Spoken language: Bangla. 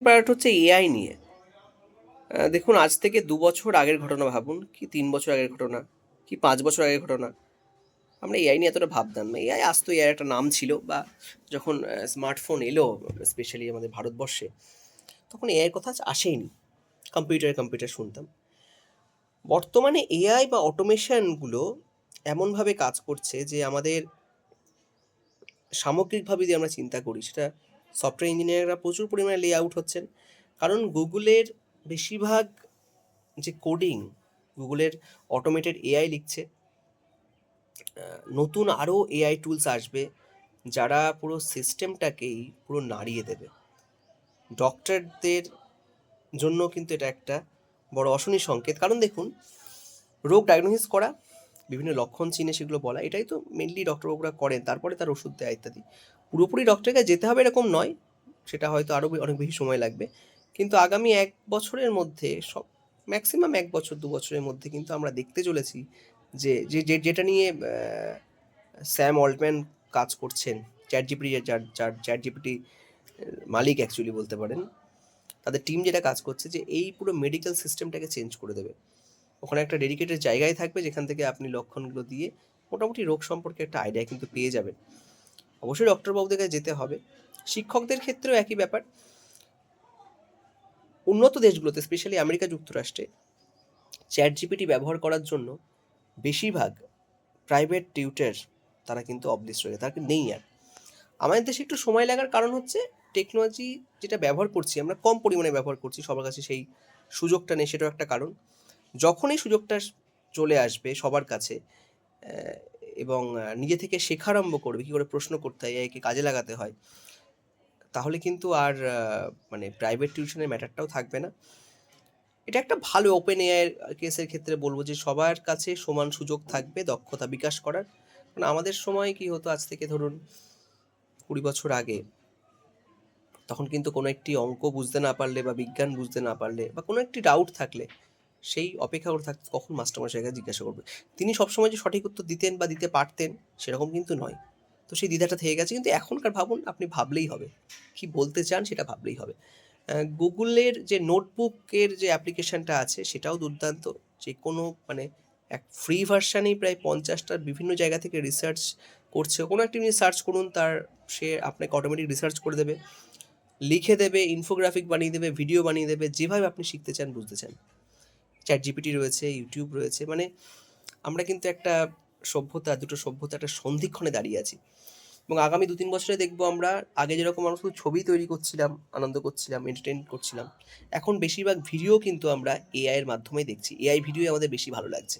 পার্ট হচ্ছে এআই নিয়ে। দেখুন, আজ থেকে ২ বছর আগের ঘটনা ভাবুন, কি ৩ বছর আগের ঘটনা, কি ৫ বছর আগের ঘটনা। আমরা এআই নিয়ে এতটা ভাবতাম না। এআই আসতো, এআই একটা নাম ছিল, বা যখন স্মার্টফোন এলো স্পেশালি আমাদের ভারতবর্ষে, তখন এআইয়ের কথা আসেইনি। কম্পিউটার শুনতাম। বর্তমানে এআই বা অটোমেশনগুলো এমনভাবে কাজ করছে যে আমাদের সামগ্রিকভাবে যদি আমরা চিন্তা করি, সেটা সফটওয়্যার ইঞ্জিনিয়াররা প্রচুর পরিমাণে লে আউট হচ্ছেন। কারণ গুগলের বেশিরভাগ যে কোডিং, গুগলের অটোমেটেড এআই লিখছে। নতুন আরও এআই টুলস আসবে যারা পুরো সিস্টেমটাকেই পুরো নাড়িয়ে দেবে। ডক্টরদের জন্য কিন্তু এটা একটা বড় অশনি সংকেত। কারণ দেখুন, রোগ ডায়াগনোসিস করা, বিভিন্ন লক্ষণ চিনে সেগুলো বলা, এটাই তো মেনলি ডক্টরবাবুরা করেন। তারপরে তার ওষুধ দেয় ইত্যাদি। পুরোপুরি ডক্টরের কাছে যেতে হবে এরকম নয়, সেটা হয়তো আরও অনেক বেশি সময় লাগবে। কিন্তু আগামী ১ বছরের মধ্যে ম্যাক্সিমাম ১ বছর ২ বছরের মধ্যে কিন্তু আমরা দেখতে চলেছি যেটা নিয়ে স্যাম অল্টম্যান কাজ করছেন, চ্যাট জিপিটি, যার চ্যাট জিপিটি মালিক অ্যাকচুয়ালি বলতে পারেন, তাদের টিম যেটা কাজ করছে, যে এই পুরো মেডিকেল সিস্টেমটাকে চেঞ্জ করে দেবে। ওখানে একটা ডেডিকেটেড জায়গায় থাকবে যেখান থেকে আপনি লক্ষণগুলো দিয়ে মোটামুটি রোগ সম্পর্কে একটা আইডিয়া কিন্তু পেয়ে যাবেন। অবশ্যই ডক্টরবাবুদের কাছে যেতে হবে। শিক্ষকদের ক্ষেত্রেও একই ব্যাপার। উন্নত দেশগুলোতে, স্পেশালি আমেরিকা যুক্তরাষ্ট্রে, চ্যাট জিপিটি ব্যবহার করার জন্য বেশিরভাগ প্রাইভেট টিউটর তারা কিন্তু অবলিস্ট রয়েছে, তারা নেই আর। আমাদের দেশে একটু সময় লাগার কারণ হচ্ছে টেকনোলজি যেটা ব্যবহার করছি আমরা কম পরিমাণে ব্যবহার করছি, সবার কাছে সেই সুযোগটা নেই, সেটাও একটা কারণ। যখনই সুযোগটা চলে আসবে সবার কাছে, এবং নিজে থেকে শেখা আরম্ভ করবে কী করে প্রশ্ন করতে হয়, একে কাজে লাগাতে হয়, তাহলে কিন্তু আর মানে প্রাইভেট টিউশনের ম্যাটারটাও থাকবে না। এটা একটা ভালো ওপেন এআইয়ের কেসের ক্ষেত্রে বলবো যে সবার কাছে সমান সুযোগ থাকবে দক্ষতা বিকাশ করার। কারণ আমাদের সময় কি হতো, আজ থেকে ধরুন ২০ বছর আগে, তখন কিন্তু কোনো একটি অঙ্ক বুঝতে না পারলে বা বিজ্ঞান বুঝতে না পারলে বা কোনো একটি ডাউট থাকলে সেই অপেক্ষা করে থাকতো কখন মাস্টারমশাইয়ের কাছে জিজ্ঞাসা করবে। তিনি সবসময় যে সঠিক উত্তর দিতেন বা দিতে পারতেন সেরকম কিন্তু নয়। তো সেই দ্বিধাটা থেকে গেছে। কিন্তু এখনকার ভাবুন, আপনি ভাবলেই হবে, কি বলতে চান সেটা ভাবলেই হবে। গুগলের যে নোটবুকের যে অ্যাপ্লিকেশনটা আছে সেটাও দুর্দান্ত। যে কোনো মানে এক ফ্রি ভার্সানেই প্রায় ৫০টার বিভিন্ন জায়গা থেকে রিসার্চ করছে। কোনো একটা জিনিস সার্চ করুন, সে আপনাকে অটোমেটিক রিসার্চ করে দেবে, লিখে দেবে, ইনফোগ্রাফিক বানিয়ে দেবে, ভিডিও বানিয়ে দেবে, যেভাবে আপনি শিখতে চান, বুঝতে চান। চ্যাট জিপিটি রয়েছে, ইউটিউব রয়েছে। মানে আমরা কিন্তু একটা দুটো সভ্যতা একটা সন্ধিক্ষণে দাঁড়িয়ে আছি। এবং আগামী ২-৩ বছরে দেখবো আমরা, আগে যেরকম আমরা শুধু ছবি তৈরি করছিলাম, আনন্দ করছিলাম, এন্টারটেইন করছিলাম, এখন বেশিরভাগ ভিডিও কিন্তু আমরা এআই এর মাধ্যমেই দেখছি। এআই ভিডিওই আমাদের বেশি ভালো লাগছে।